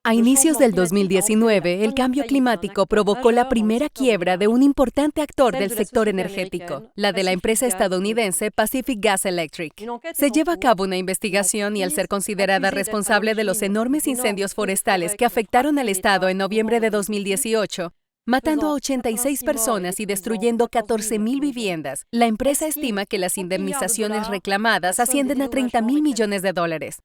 A inicios del 2019, el cambio climático provocó la primera quiebra de un importante actor del sector energético, la de la empresa estadounidense Pacific Gas Electric. Se lleva a cabo una investigación y al ser considerada responsable de los enormes incendios forestales que afectaron al estado en noviembre de 2018, matando a 86 personas y destruyendo 14,000 viviendas, la empresa estima que las indemnizaciones reclamadas ascienden a $30,000 millones.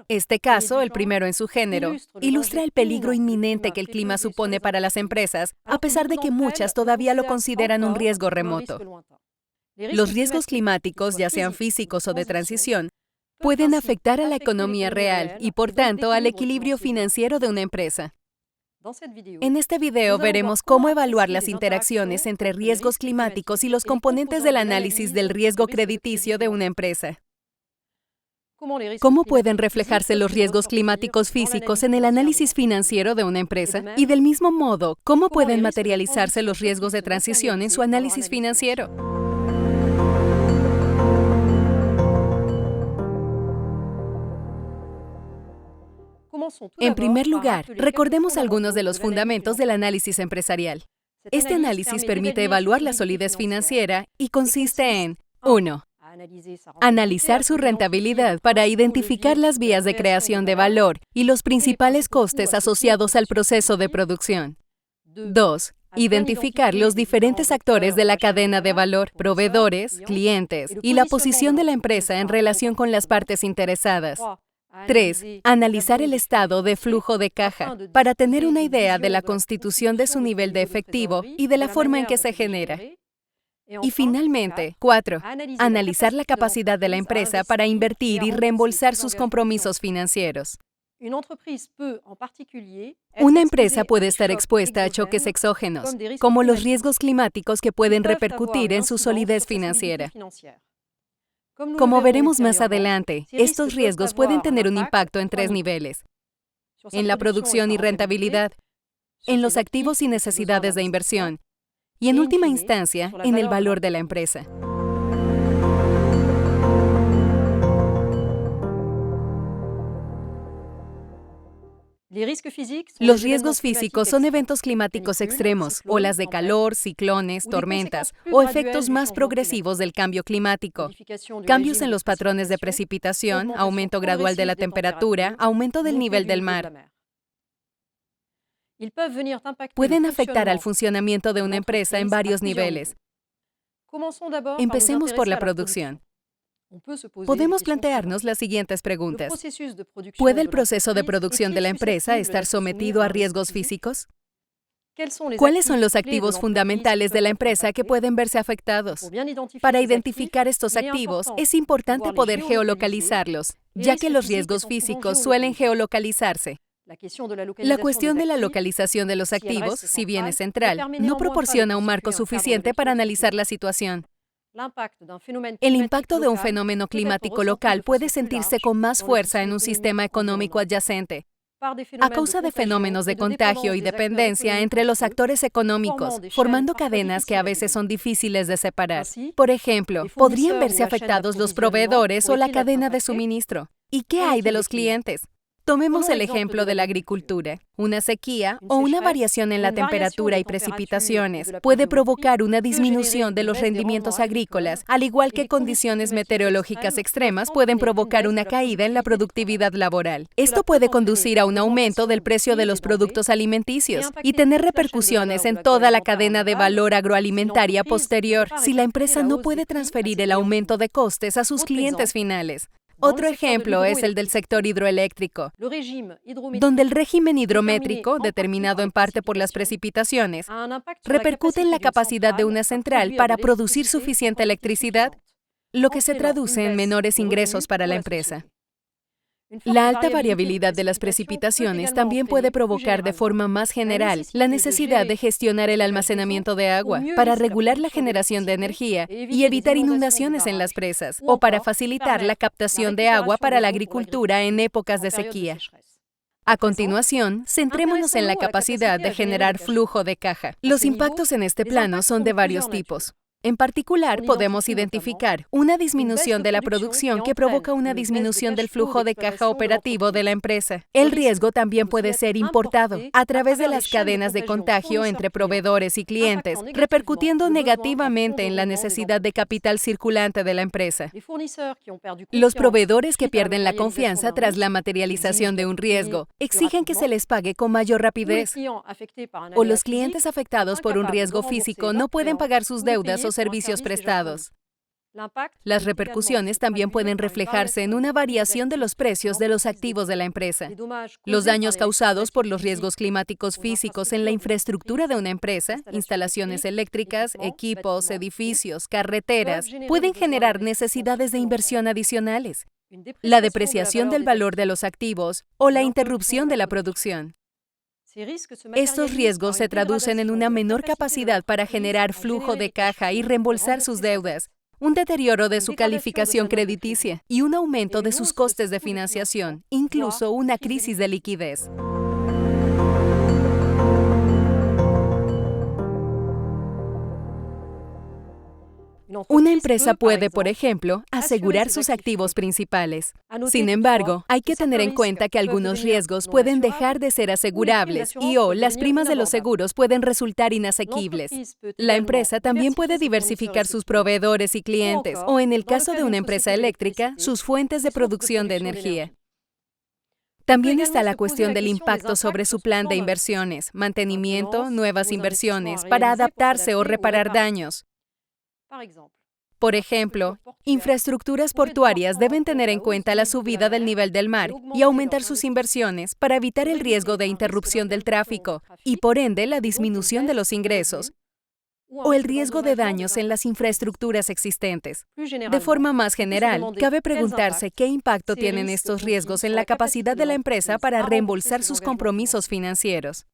Este caso, el primero en su género, ilustra el peligro inminente que el clima supone para las empresas, a pesar de que muchas todavía lo consideran un riesgo remoto. Los riesgos climáticos, ya sean físicos o de transición, pueden afectar a la economía real y, por tanto, al equilibrio financiero de una empresa. En este video veremos cómo evaluar las interacciones entre riesgos climáticos y los componentes del análisis del riesgo crediticio de una empresa. ¿Cómo pueden reflejarse los riesgos climáticos físicos en el análisis financiero de una empresa? Y del mismo modo, ¿cómo pueden materializarse los riesgos de transición en su análisis financiero? En primer lugar, recordemos algunos de los fundamentos del análisis empresarial. Este análisis permite evaluar la solidez financiera y consiste en 1. Analizar su rentabilidad para identificar las vías de creación de valor y los principales costes asociados al proceso de producción. 2. Identificar los diferentes actores de la cadena de valor, proveedores, clientes y la posición de la empresa en relación con las partes interesadas. 3. Analizar el estado de flujo de caja para tener una idea de la constitución de su nivel de efectivo y de la forma en que se genera. Y finalmente, 4. Analizar la capacidad de la empresa para invertir y reembolsar sus compromisos financieros. Una empresa puede estar expuesta a choques exógenos, como los riesgos climáticos que pueden repercutir en su solidez financiera. Como veremos más adelante, estos riesgos pueden tener un impacto en 3 niveles: en la producción y rentabilidad, en los activos y necesidades de inversión, y en última instancia, en el valor de la empresa. Los riesgos físicos son eventos climáticos extremos, olas de calor, ciclones, tormentas o efectos más progresivos del cambio climático. Cambios en los patrones de precipitación, aumento gradual de la temperatura, aumento del nivel del mar. Pueden afectar al funcionamiento de una empresa en varios niveles. Empecemos por la producción. Podemos plantearnos las siguientes preguntas. ¿Puede el proceso de producción de la empresa estar sometido a riesgos físicos? ¿Cuáles son los activos fundamentales de la empresa que pueden verse afectados? Para identificar estos activos, es importante poder geolocalizarlos, ya que los riesgos físicos suelen geolocalizarse. La cuestión de la localización de los activos, si bien es central, no proporciona un marco suficiente para analizar la situación. El impacto de un fenómeno climático local puede sentirse con más fuerza en un sistema económico adyacente, a causa de fenómenos de contagio y dependencia entre los actores económicos, formando cadenas que a veces son difíciles de separar. Por ejemplo, podrían verse afectados los proveedores o la cadena de suministro. ¿Y qué hay de los clientes? Tomemos el ejemplo de la agricultura. Una sequía o una variación en la temperatura y precipitaciones puede provocar una disminución de los rendimientos agrícolas, al igual que condiciones meteorológicas extremas pueden provocar una caída en la productividad laboral. Esto puede conducir a un aumento del precio de los productos alimenticios y tener repercusiones en toda la cadena de valor agroalimentaria posterior si la empresa no puede transferir el aumento de costes a sus clientes finales. Otro ejemplo es el del sector hidroeléctrico, donde el régimen hidrométrico, determinado en parte por las precipitaciones, repercute en la capacidad de una central para producir suficiente electricidad, lo que se traduce en menores ingresos para la empresa. La alta variabilidad de las precipitaciones también puede provocar de forma más general la necesidad de gestionar el almacenamiento de agua para regular la generación de energía y evitar inundaciones en las presas, o para facilitar la captación de agua para la agricultura en épocas de sequía. A continuación, centrémonos en la capacidad de generar flujo de caja. Los impactos en este plano son de varios tipos. En particular, podemos identificar una disminución de la producción que provoca una disminución del flujo de caja operativo de la empresa. El riesgo también puede ser importado a través de las cadenas de contagio entre proveedores y clientes, repercutiendo negativamente en la necesidad de capital circulante de la empresa. Los proveedores que pierden la confianza tras la materialización de un riesgo exigen que se les pague con mayor rapidez, o los clientes afectados por un riesgo físico no pueden pagar sus deudas o servicios prestados. Las repercusiones también pueden reflejarse en una variación de los precios de los activos de la empresa. Los daños causados por los riesgos climáticos físicos en la infraestructura de una empresa, instalaciones eléctricas, equipos, edificios, carreteras, pueden generar necesidades de inversión adicionales, la depreciación del valor de los activos o la interrupción de la producción. Estos riesgos se traducen en una menor capacidad para generar flujo de caja y reembolsar sus deudas, un deterioro de su calificación crediticia y un aumento de sus costes de financiación, incluso una crisis de liquidez. Una empresa puede, por ejemplo, asegurar sus activos principales. Sin embargo, hay que tener en cuenta que algunos riesgos pueden dejar de ser asegurables y/o las primas de los seguros pueden resultar inasequibles. La empresa también puede diversificar sus proveedores y clientes, o en el caso de una empresa eléctrica, sus fuentes de producción de energía. También está la cuestión del impacto sobre su plan de inversiones, mantenimiento, nuevas inversiones, para adaptarse o reparar daños. Por ejemplo, infraestructuras portuarias deben tener en cuenta la subida del nivel del mar y aumentar sus inversiones para evitar el riesgo de interrupción del tráfico y, por ende, la disminución de los ingresos o el riesgo de daños en las infraestructuras existentes. De forma más general, cabe preguntarse qué impacto tienen estos riesgos en la capacidad de la empresa para reembolsar sus compromisos financieros.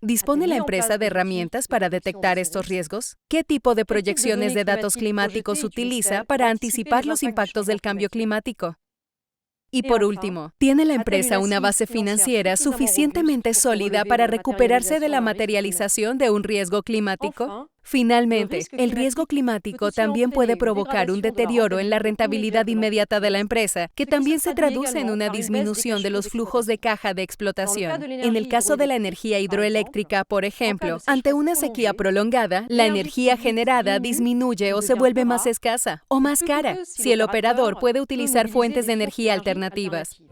¿Dispone la empresa de herramientas para detectar estos riesgos? ¿Qué tipo de proyecciones de datos climáticos utiliza para anticipar los impactos del cambio climático? Y por último, ¿tiene la empresa una base financiera suficientemente sólida para recuperarse de la materialización de un riesgo climático? Finalmente, el riesgo climático también puede provocar un deterioro en la rentabilidad inmediata de la empresa, que también se traduce en una disminución de los flujos de caja de explotación. En el caso de la energía hidroeléctrica, por ejemplo, ante una sequía prolongada, la energía generada disminuye o se vuelve más escasa o más cara, si el operador puede utilizar fuentes de energía alternativas.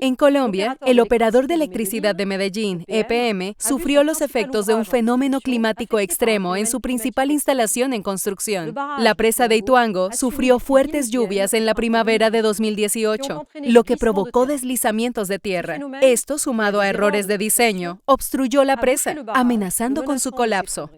En Colombia, el operador de electricidad de Medellín, EPM, sufrió los efectos de un fenómeno climático extremo en su principal instalación en construcción. La presa de Ituango sufrió fuertes lluvias en la primavera de 2018, lo que provocó deslizamientos de tierra. Esto, sumado a errores de diseño, obstruyó la presa, amenazando con su colapso.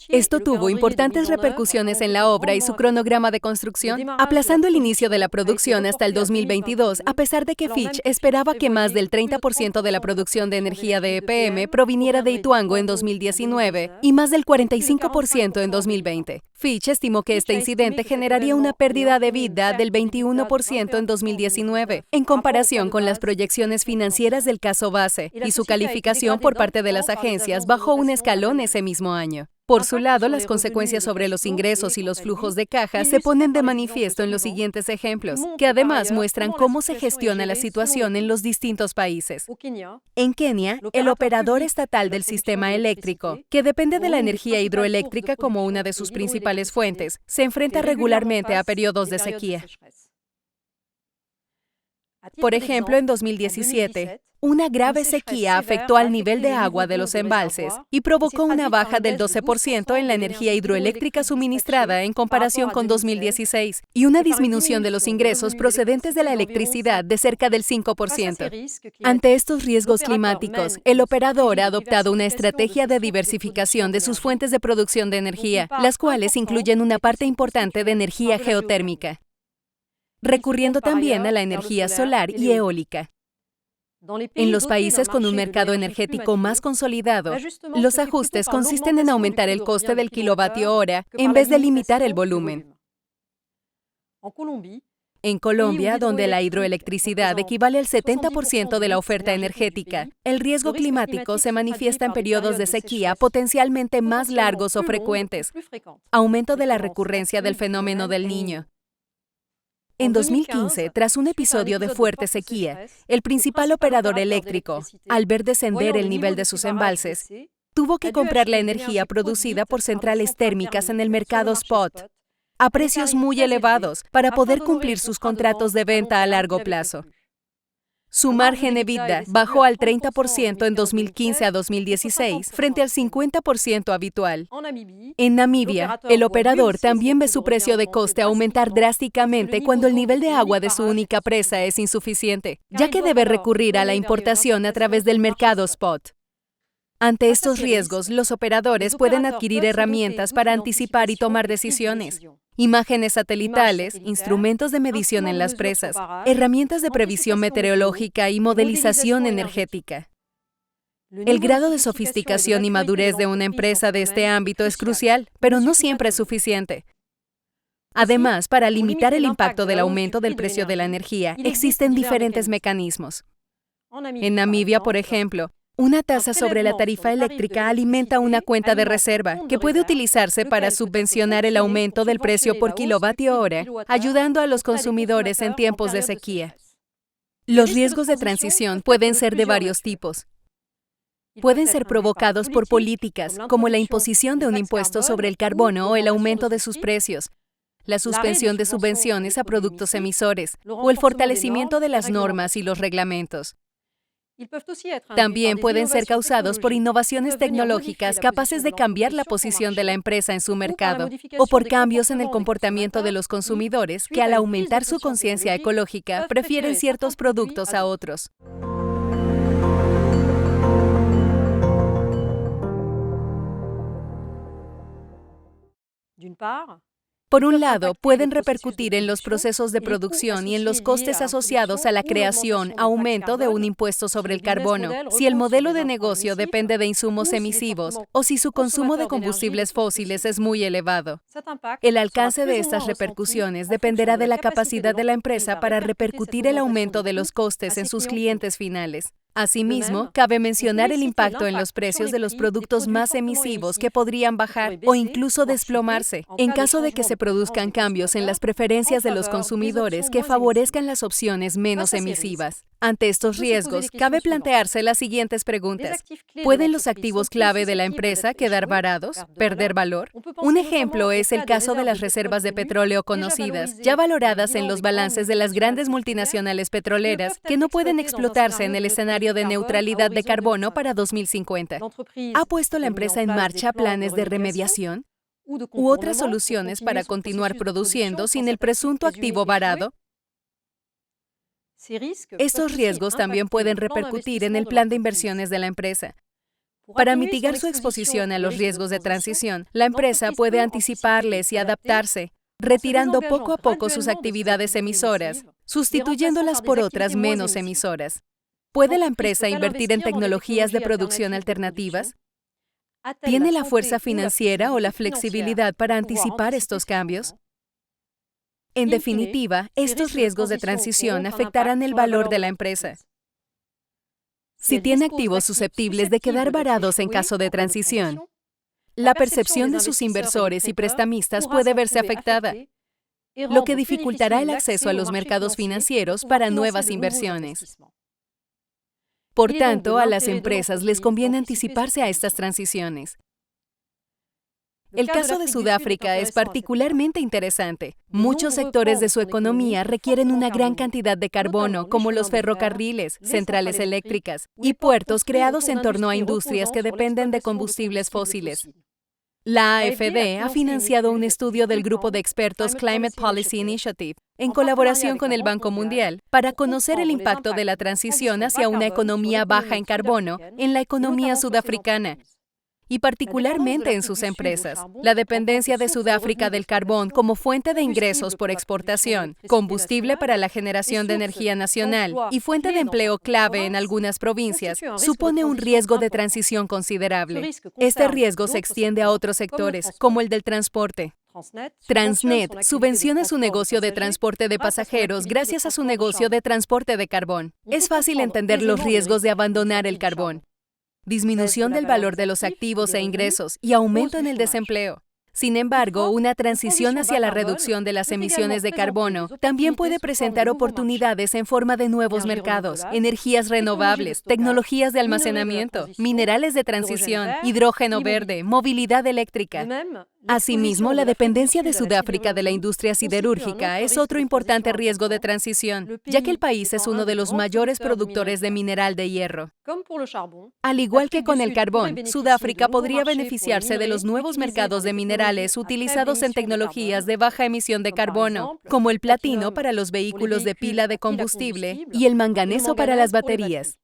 Esto tuvo importantes repercusiones en la obra y su cronograma de construcción, aplazando el inicio de la producción hasta el 2022, a pesar de que Fitch esperaba que más del 30% de la producción de energía de EPM proviniera de Ituango en 2019 y más del 45% en 2020. Fitch estimó que este incidente generaría una pérdida de EBITDA del 21% en 2019, en comparación con las proyecciones financieras del caso base, y su calificación por parte de las agencias bajó un escalón ese mismo año. Por su lado, las consecuencias sobre los ingresos y los flujos de caja se ponen de manifiesto en los siguientes ejemplos, que además muestran cómo se gestiona la situación en los distintos países. En Kenia, el operador estatal del sistema eléctrico, que depende de la energía hidroeléctrica como una de sus principales fuentes, se enfrenta regularmente a periodos de sequía. Por ejemplo, en 2017, una grave sequía afectó al nivel de agua de los embalses y provocó una baja del 12% en la energía hidroeléctrica suministrada en comparación con 2016 y una disminución de los ingresos procedentes de la electricidad de cerca del 5%. Ante estos riesgos climáticos, el operador ha adoptado una estrategia de diversificación de sus fuentes de producción de energía, las cuales incluyen una parte importante de energía geotérmica, recurriendo también a la energía solar y eólica. En los países con un mercado energético más consolidado, los ajustes consisten en aumentar el coste del kilovatio hora en vez de limitar el volumen. En Colombia, donde la hidroelectricidad equivale al 70% de la oferta energética, el riesgo climático se manifiesta en periodos de sequía potencialmente más largos o frecuentes, aumento de la recurrencia del fenómeno del Niño. En 2015, tras un episodio de fuerte sequía, el principal operador eléctrico, al ver descender el nivel de sus embalses, tuvo que comprar la energía producida por centrales térmicas en el mercado spot a precios muy elevados para poder cumplir sus contratos de venta a largo plazo. Su margen EBITDA bajó al 30% en 2015 a 2016 frente al 50% habitual. En Namibia, el operador también ve su precio de coste aumentar drásticamente cuando el nivel de agua de su única presa es insuficiente, ya que debe recurrir a la importación a través del mercado spot. Ante estos riesgos, los operadores pueden adquirir herramientas para anticipar y tomar decisiones. Imágenes satelitales, instrumentos de medición en las presas, herramientas de previsión meteorológica y modelización energética. El grado de sofisticación y madurez de una empresa de este ámbito es crucial, pero no siempre es suficiente. Además, para limitar el impacto del aumento del precio de la energía, existen diferentes mecanismos. En Namibia, por ejemplo, una tasa sobre la tarifa eléctrica alimenta una cuenta de reserva que puede utilizarse para subvencionar el aumento del precio por kilovatio hora, ayudando a los consumidores en tiempos de sequía. Los riesgos de transición pueden ser de varios tipos. Pueden ser provocados por políticas, como la imposición de un impuesto sobre el carbono o el aumento de sus precios, la suspensión de subvenciones a productos emisores, o el fortalecimiento de las normas y los reglamentos. También pueden ser causados por innovaciones tecnológicas capaces de cambiar la posición de la empresa en su mercado, o por cambios en el comportamiento de los consumidores que, al aumentar su conciencia ecológica, prefieren ciertos productos a otros. Por un lado, pueden repercutir en los procesos de producción y en los costes asociados a la creación, aumento de un impuesto sobre el carbono, si el modelo de negocio depende de insumos emisivos o si su consumo de combustibles fósiles es muy elevado. El alcance de estas repercusiones dependerá de la capacidad de la empresa para repercutir el aumento de los costes en sus clientes finales. Asimismo, cabe mencionar el impacto en los precios de los productos más emisivos que podrían bajar o incluso desplomarse, en caso de que se produzcan cambios en las preferencias de los consumidores que favorezcan las opciones menos emisivas. Ante estos riesgos, cabe plantearse las siguientes preguntas. ¿Pueden los activos clave de la empresa quedar varados, perder valor? Un ejemplo es el caso de las reservas de petróleo conocidas, ya valoradas en los balances de las grandes multinacionales petroleras, que no pueden explotarse en el escenario de neutralidad de carbono para 2050. ¿Ha puesto la empresa en marcha planes de remediación u otras soluciones para continuar produciendo sin el presunto activo varado? Estos riesgos también pueden repercutir en el plan de inversiones de la empresa. Para mitigar su exposición a los riesgos de transición, la empresa puede anticiparles y adaptarse, retirando poco a poco sus actividades emisoras, sustituyéndolas por otras menos emisoras. ¿Puede la empresa invertir en tecnologías de producción alternativas? ¿Tiene la fuerza financiera o la flexibilidad para anticipar estos cambios? En definitiva, estos riesgos de transición afectarán el valor de la empresa. Si tiene activos susceptibles de quedar varados en caso de transición, la percepción de sus inversores y prestamistas puede verse afectada, lo que dificultará el acceso a los mercados financieros para nuevas inversiones. Por tanto, a las empresas les conviene anticiparse a estas transiciones. El caso de Sudáfrica es particularmente interesante. Muchos sectores de su economía requieren una gran cantidad de carbono, como los ferrocarriles, centrales eléctricas y puertos creados en torno a industrias que dependen de combustibles fósiles. La AFD ha financiado un estudio del grupo de expertos Climate Policy Initiative, en colaboración con el Banco Mundial, para conocer el impacto de la transición hacia una economía baja en carbono en la economía sudafricana, y particularmente en sus empresas. La dependencia de Sudáfrica del carbón como fuente de ingresos por exportación, combustible para la generación de energía nacional y fuente de empleo clave en algunas provincias, supone un riesgo de transición considerable. Este riesgo se extiende a otros sectores, como el del transporte. Transnet subvenciona su negocio de transporte de pasajeros gracias a su negocio de transporte de carbón. Es fácil entender los riesgos de abandonar el carbón. Disminución del valor de los activos e ingresos y aumento en el desempleo. Sin embargo, una transición hacia la reducción de las emisiones de carbono también puede presentar oportunidades en forma de nuevos mercados, energías renovables, tecnologías de almacenamiento, minerales de transición, hidrógeno verde, movilidad eléctrica. Asimismo, la dependencia de Sudáfrica de la industria siderúrgica es otro importante riesgo de transición, ya que el país es uno de los mayores productores de mineral de hierro. Al igual que con el carbón, Sudáfrica podría beneficiarse de los nuevos mercados de minerales utilizados en tecnologías de baja emisión de carbono, como el platino para los vehículos de pila de combustible y el manganeso para las baterías.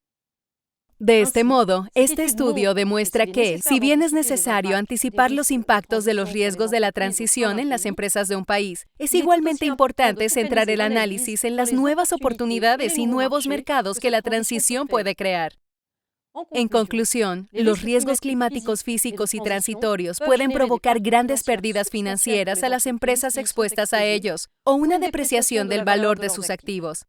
De este modo, este estudio demuestra que, si bien es necesario anticipar los impactos de los riesgos de la transición en las empresas de un país, es igualmente importante centrar el análisis en las nuevas oportunidades y nuevos mercados que la transición puede crear. En conclusión, los riesgos climáticos físicos y transitorios pueden provocar grandes pérdidas financieras a las empresas expuestas a ellos, o una depreciación del valor de sus activos.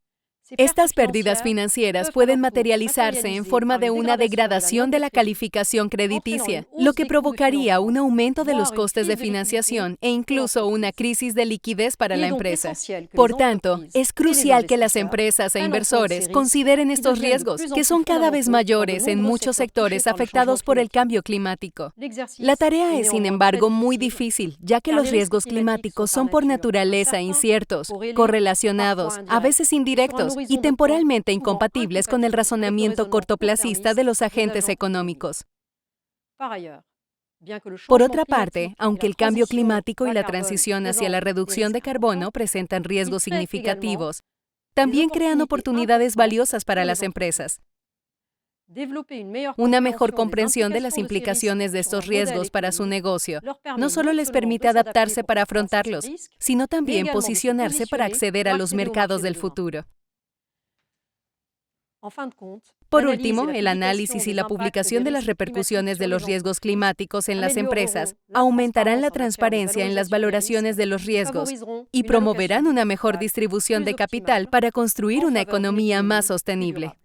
Estas pérdidas financieras pueden materializarse en forma de una degradación de la calificación crediticia, lo que provocaría un aumento de los costes de financiación e incluso una crisis de liquidez para la empresa. Por tanto, es crucial que las empresas e inversores consideren estos riesgos, que son cada vez mayores en muchos sectores afectados por el cambio climático. La tarea es, sin embargo, muy difícil, ya que los riesgos climáticos son por naturaleza inciertos, correlacionados, a veces indirectos, y temporalmente incompatibles con el razonamiento cortoplacista de los agentes económicos. Por otra parte, aunque el cambio climático y la transición hacia la reducción de carbono presentan riesgos significativos, también crean oportunidades valiosas para las empresas. Una mejor comprensión de las implicaciones de estos riesgos para su negocio no solo les permite adaptarse para afrontarlos, sino también posicionarse para acceder a los mercados del futuro. Por último, el análisis y la publicación de las repercusiones de los riesgos climáticos en las empresas aumentarán la transparencia en las valoraciones de los riesgos y promoverán una mejor distribución de capital para construir una economía más sostenible.